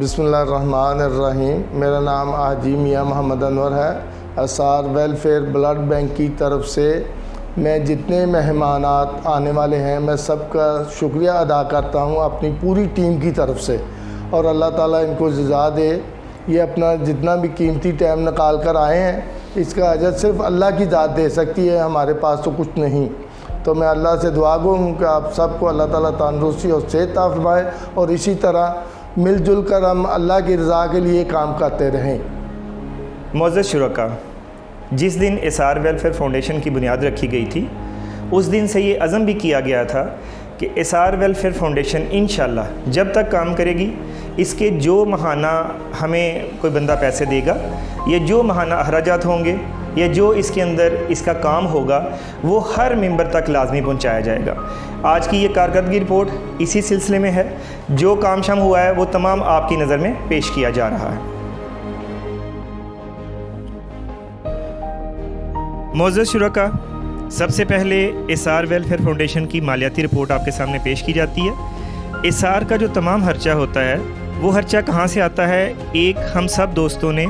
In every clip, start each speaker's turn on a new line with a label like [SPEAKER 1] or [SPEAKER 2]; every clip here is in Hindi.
[SPEAKER 1] बिस्मिल्लाहिर्रहमानिर्रहीम। मेरा नाम हाजी मियाँ मोहम्मद अनवर है। असार वेलफेयर ब्लड बैंक की तरफ से मैं जितने मेहमान आने वाले हैं मैं सबका शुक्रिया अदा करता हूँ अपनी पूरी टीम की तरफ से, और अल्लाह ताला इनको जज़ा दे। ये अपना जितना भी कीमती टाइम निकाल कर आए हैं इसका अजर सिर्फ़ अल्लाह की ज़ात दे सकती है, हमारे पास तो कुछ नहीं। तो मैं अल्लाह से दुआ गो हूँ कि आप सबको अल्लाह ताला तंदुरुस्ती और सेहत अता फरमाए, और इसी तरह मिलजुल कर हम अल्लाह की रज़ा के लिए काम करते रहें।
[SPEAKER 2] मोअज़्ज़ज़ शुरका, जिस दिन एसार वेलफेयर फाउंडेशन की बुनियाद रखी गई थी उस दिन से ये अज़म भी किया गया था कि एसार वेलफेयर फाउंडेशन इंशाअल्लाह जब तक काम करेगी, इसके जो माहाना हमें कोई बंदा पैसे देगा या जो माहाना अखराजात होंगे या जो इसके अंदर इसका काम होगा वो हर मेंबर तक लाजमी पहुंचाया जाएगा। आज की ये कारकर्दगी रिपोर्ट इसी सिलसिले में है। जो काम शाम हुआ है वो तमाम आपकी नज़र में पेश किया जा रहा है। मोअज़्ज़ज़ शुरका, सबसे पहले एसार वेलफेयर फाउंडेशन की मालियाती रिपोर्ट आपके सामने पेश की जाती है। एसार का जो तमाम खर्चा होता है वो खर्चा कहाँ से आता है? एक हम सब दोस्तों ने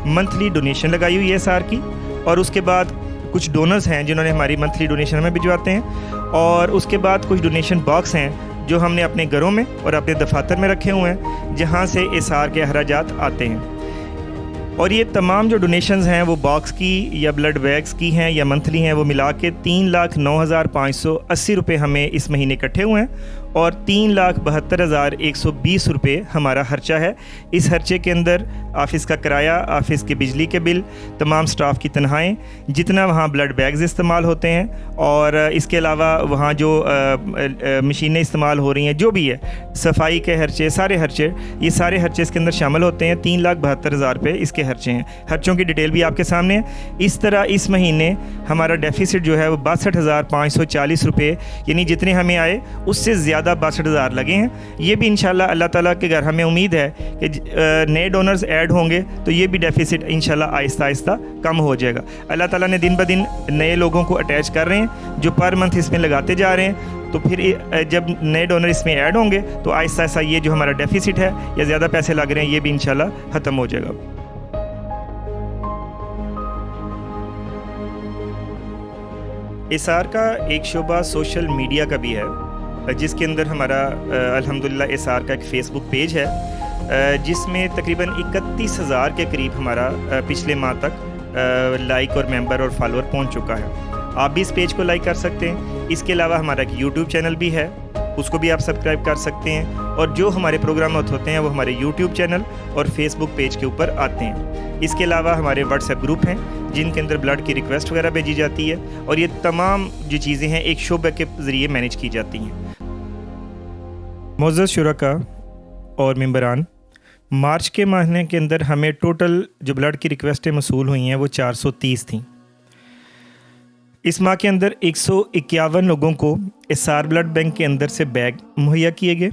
[SPEAKER 2] मंथली डोनेशन लगाई हुई है एसार की, और उसके बाद कुछ डोनर्स हैं जिन्होंने हमारी मंथली डोनेशन हमें भिजवाते हैं, और उसके बाद कुछ डोनेशन बॉक्स हैं जो हमने अपने घरों में और अपने दफातर में रखे हुए हैं जहाँ से एसार के अखराजात आते हैं। और ये तमाम जो डोनेशंस हैं वो बॉक्स की या ब्लड बैग्स की हैं या मंथली हैं, वो मिला के 3,09,580 रुपये हमें इस महीने इकट्ठे हुए हैं, और 3,72,120 रुपये हमारा खर्चा है। इस खर्चे के अंदर ऑफ़िस का किराया, ऑफ़िस के बिजली के बिल, तमाम स्टाफ की तनख्वाहें, जितना वहाँ ब्लड बैग्स इस्तेमाल होते हैं, और इसके अलावा वहाँ जो मशीनें इस्तेमाल हो रही हैं, जो भी है, सफाई के खर्चे, सारे खर्चे, ये सारे खर्चे इसके अंदर शामिल होते हैं। 3,72,000 रुपये इसके खर्चे हैं। खर्चों की डिटेल भी आपके सामने है। इस तरह इस महीने हमारा डेफिसिट जो है वो 62,540 रुपये, यानी जितने हमें आए उससे ज़्यादा 62,000 लगे हैं। ये भी इंशाल्लाह अल्लाह ताला के घर हमें उम्मीद है कि नए डोनर्स ऐड होंगे तो ये भी डेफिसिट इंशाल्लाह आहिस्ता आहिस्ता कम हो जाएगा। अल्लाह ताला ने दिन ब दिन नए लोगों को अटैच कर रहे हैं जो पर मंथ इसमें लगाते जा रहे हैं, तो फिर जब नए डोनर इसमें ऐड होंगे तो आहिस्ता आहिस्ता ये जो हमारा डेफिसिट है या ज़्यादा पैसे लग रहे हैं ये भी इंशाल्लाह ख़त्म हो जाएगा। एसार का एक शोबा सोशल मीडिया का भी है, जिसके अंदर हमारा अल्हम्दुलिल्लाह एसार का एक फ़ेसबुक पेज है जिसमें तकरीबन 31,000 के करीब हमारा पिछले माह तक लाइक और मेंबर और फॉलोअर पहुंच चुका है। आप भी इस पेज को लाइक कर सकते हैं। इसके अलावा हमारा एक यूट्यूब चैनल भी है, उसको भी आप सब्सक्राइब कर सकते हैं, और जो हमारे प्रोग्राम होते हैं वो हमारे यूट्यूब चैनल और फेसबुक पेज के ऊपर आते हैं। इसके अलावा हमारे व्हाट्सएप ग्रुप हैं जिनके अंदर ब्लड की रिक्वेस्ट वगैरह भेजी जाती है, और ये तमाम जो चीज़ें हैं एक शोबे के ज़रिए मैनेज की जाती हैं। मोअज़्ज़ज़ शुरका और मेंबरान, मार्च के महीने के अंदर हमें टोटल जो ब्लड की रिक्वेस्टें मसूल हुई हैं वो 430 थीं। इस माह के अंदर 151 लोगों को एसार ब्लड बैंक के अंदर से बैग मुहैया किए गए,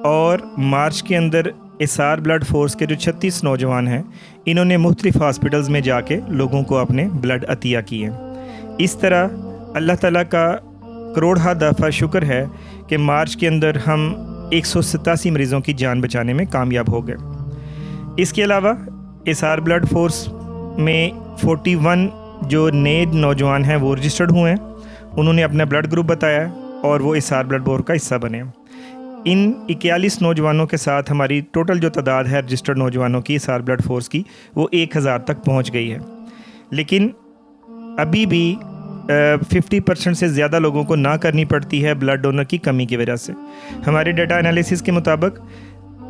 [SPEAKER 2] और मार्च के अंदर एसार ब्लड फोर्स के जो 36 नौजवान हैं इन्होंने मुख्तलिफ हॉस्पिटल्स में जाके लोगों को अपने ब्लड अतिया किए। इस तरह अल्लाह ताला का करोड़ दफ़ा शुक्र है कि मार्च के अंदर हम 187 मरीज़ों की जान बचाने में कामयाब हो गए। इसके अलावा एसार ब्लड फोर्स में 41 जो नए नौजवान हैं वो रजिस्टर्ड हुए हैं, उन्होंने अपना ब्लड ग्रुप बताया और वो एसार ब्लड बोर्ड का हिस्सा बने। इन 41 नौजवानों के साथ हमारी टोटल जो तादाद है रजिस्टर्ड नौजवानों की एसार ब्लड फोर्स की वो 1000 तक पहुंच गई है। लेकिन अभी भी 50% से ज़्यादा लोगों को ना करनी पड़ती है ब्लड डोनर की कमी की वजह से। हमारे डाटा एनालिसिस के मुताबिक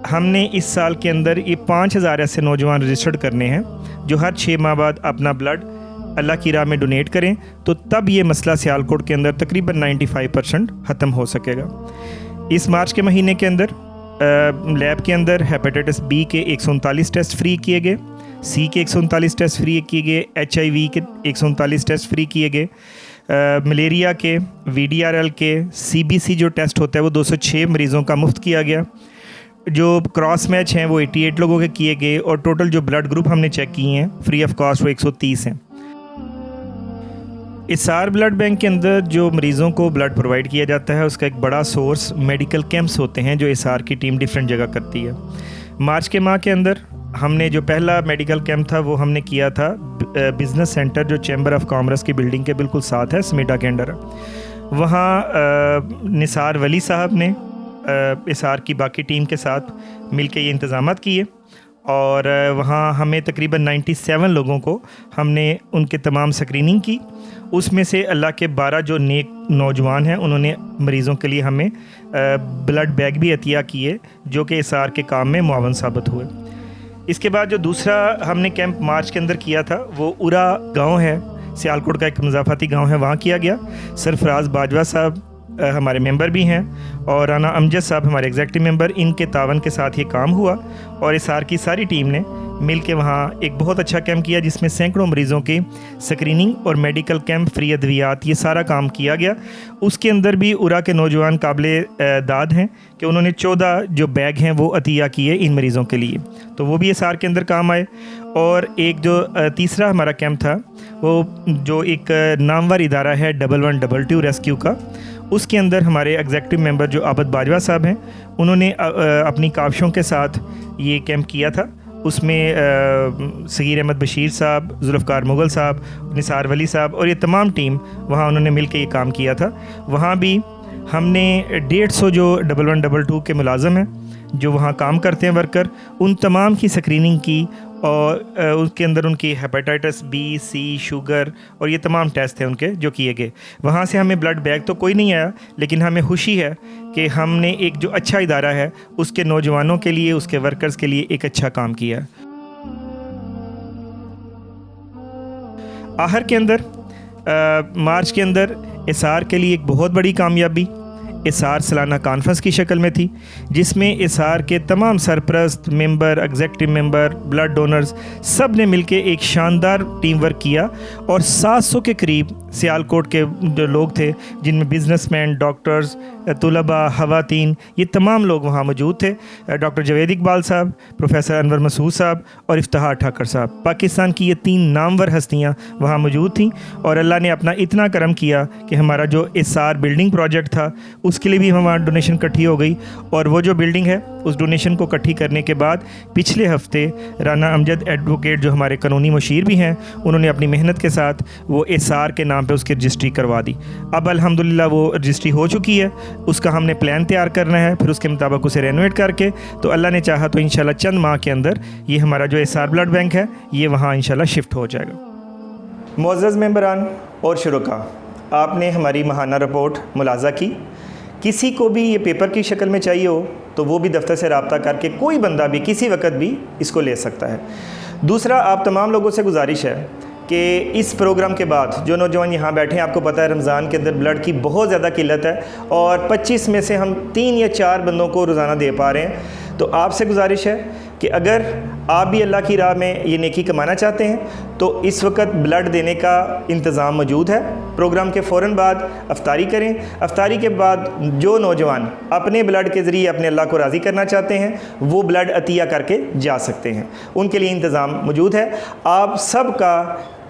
[SPEAKER 2] हमने इस साल के अंदर ये 5000 ऐसे नौजवान रजिस्टर्ड करने हैं जो हर 6 माह बाद अपना ब्लड अल्लाह की राह में डोनेट करें, तो तब ये मसला सियालकोट के अंदर तकरीबन 95% ख़त्म हो सकेगा। इस मार्च के महीने के अंदर लैब के अंदर हेपेटाइटिस बी के 139 टेस्ट फ्री किए गए, सी के 139 टेस्ट फ्री किए गए, HIV के 139 टेस्ट फ्री किए गए, मलेरिया के, VDRL के, CBC जो टेस्ट होता है वो 206 मरीज़ों का मुफ्त किया गया। जो क्रॉस मैच हैं वो 88 लोगों के किए गए, और टोटल जो ब्लड ग्रुप हमने चेक किए हैं फ्री ऑफ कॉस्ट वो 130 हैं। एसार ब्लड बैंक के अंदर जो मरीज़ों को ब्लड प्रोवाइड किया जाता है उसका एक बड़ा सोर्स मेडिकल कैंप्स होते हैं जो एसार की टीम डिफरेंट जगह करती है। मार्च के माह के अंदर हमने जो पहला मेडिकल कैंप था वो हमने किया था बिज़नेस सेंटर जो चैम्बर ऑफ कॉमर्स की बिल्डिंग के बिल्कुल साथ है, समीटा के अंडर। वहाँ निसार वली साहब ने इसार की बाकी टीम के साथ मिलके ये इंतज़ामात किए और वहाँ हमें तकरीबन 97 लोगों को हमने उनके तमाम स्क्रीनिंग की। उसमें से अल्लाह के 12 जो नेक नौजवान हैं उन्होंने मरीज़ों के लिए हमें ब्लड बैग भी अतिया किए जो कि इसार के काम में मुआवन साबित हुए। इसके बाद जो दूसरा हमने कैंप मार्च के अंदर किया था वो उरा गांव है, सियालकोट का एक मज़ाफ़ाती गांव है, वहाँ किया गया। सरफराज बाजवा साहब हमारे मेंबर भी हैं और राना अमजद साहब हमारे एग्जेक्टिव मेंबर, इनके तावन के साथ ये काम हुआ और इसार की सारी टीम ने मिल के वहाँ एक बहुत अच्छा कैंप किया जिसमें सैकड़ों मरीज़ों की स्क्रीनिंग और मेडिकल कैंप, फ्री अद्वियात, ये सारा काम किया गया। उसके अंदर भी उरा के नौजवान काबिल दाद हैं कि उन्होंने 14 जो बैग हैं वो अतिया किए इन मरीज़ों के लिए, तो वो भी इसार के अंदर काम आए। और एक जो तीसरा हमारा कैंप था वो जो एक नामवर इदारा है 1112 रेस्क्यू का, उसके अंदर हमारे एग्जेक्टिव मेंबर जो आबद बाजवा साहब हैं उन्होंने अपनी काविशों के साथ ये कैंप किया था। उसमें सगीर अहमद बशीर साहब, जुल्फ़कार मुग़ल साहब, निसार वली साहब और ये तमाम टीम वहाँ उन्होंने मिल के ये काम किया था। वहाँ भी हमने 150 जो 1122 के मुलाज़म हैं जो वहाँ काम करते हैं वर्कर, उन तमाम की स्क्रीनिंग की और उसके अंदर उनकी हेपेटाइटिस बी, सी, शुगर और ये तमाम टेस्ट थे उनके जो किए गए। वहाँ से हमें ब्लड बैग तो कोई नहीं आया, लेकिन हमें खुशी है कि हमने एक जो अच्छा इदारा है उसके नौजवानों के लिए, उसके वर्कर्स के लिए एक अच्छा काम किया। आहर के अंदर मार्च के अंदर इसार के लिए एक बहुत बड़ी कामयाबी इसार सालाना कॉन्फ्रेंस की शक्ल में थी, जिसमें इसार के तमाम सरपरस्त, member, executive member, blood donors सब ने मिलके एक शानदार टीम वर्क किया और 700 के करीब सियालकोट के जो लोग थे जिनमें बिजनेसमैन, डॉक्टर्स, तुलबा, खवातीन, ये तमाम लोग वहाँ मौजूद थे। डॉक्टर जवेद इकबाल साहब, प्रोफेसर अनवर मसूद साहब और इफ्तिखार ठाकर साहब, पाकिस्तान की ये 3 नामवर हस्तियाँ वहाँ मौजूद थीं और अल्लाह ने अपना इतना करम किया कि हमारा जो इसार बिल्डिंग प्रोजेक्ट था उसके लिए भी हमारा डोनेशन इकट्ठी हो गई और वो जो बिल्डिंग है उस डोनेशन को इकट्ठी करने के बाद पिछले हफ्ते राना अमजद एडवोकेट जो हमारे कानूनी मुशीर भी हैं उन्होंने अपनी मेहनत के साथ वो इसार के नाम पे उसकी रजिस्ट्री करवा दी। अब अल्हम्दुलिल्लाह वो रजिस्ट्री हो चुकी है, उसका हमने प्लान तैयार करना है, फिर उसके मुताबिक उसे रेनोवेट करके तो अल्लाह ने चाहा तो इंशाल्लाह चंद माह के अंदर ये हमारा जो इसार ब्लड बैंक है ये वहाँ इंशाल्लाह शिफ्ट हो जाएगा। मुअज़्ज़ज़ मेंबरान और शुरका, आपने हमारी माहाना रिपोर्ट मुलाज़ा की। किसी को भी ये पेपर की शक्ल में चाहिए हो तो वो भी दफ्तर से रब्ता करके कोई बंदा भी किसी वक्त भी इसको ले सकता है। दूसरा, आप तमाम लोगों से गुजारिश है कि इस प्रोग्राम के बाद जो नौजवान यहाँ बैठे हैं, आपको पता है रमज़ान के अंदर ब्लड की बहुत ज़्यादा किल्लत है और 25 में से हम 3 या 4 बंदों को रोज़ाना दे पा रहे हैं। तो आपसे गुजारिश है कि अगर आप भी अल्लाह की राह में ये नेकी कमाना चाहते हैं तो इस वक्त ब्लड देने का इंतज़ाम मौजूद है। प्रोग्राम के फ़ौरन बाद अफ्तारी करें। अफ्तारी के बाद जो नौजवान अपने ब्लड के ज़रिए अपने अल्लाह को राज़ी करना चाहते हैं वो ब्लड अतिया करके जा सकते हैं, उनके लिए इंतज़ाम मौजूद है। आप सब का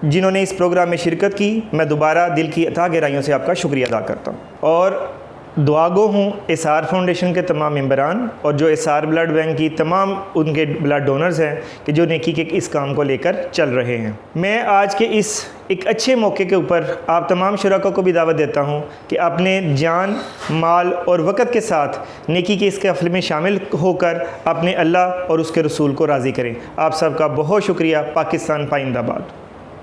[SPEAKER 2] जिन्होंने इस प्रोग्राम में शिरकत की, मैं दोबारा दिल की अथाह गहराइयों से आपका शुक्रिया अदा करता हूँ और दुआगो हूँ इसार फाउंडेशन के तमाम मेंबरान और जो इसार ब्लड बैंक की तमाम उनके ब्लड डोनर्स हैं कि जो नेकी के इस काम को लेकर चल रहे हैं। मैं आज के इस एक अच्छे मौके के ऊपर आप तमाम शुरका को भी दावत देता हूँ कि अपने जान, माल और वक़्त के साथ नेकी के इस काफ़िले में शामिल होकर अपने अल्लाह और उसके रसूल को राज़ी करें। आप सबका बहुत शुक्रिया। पाकिस्तान पाइंदाबाद।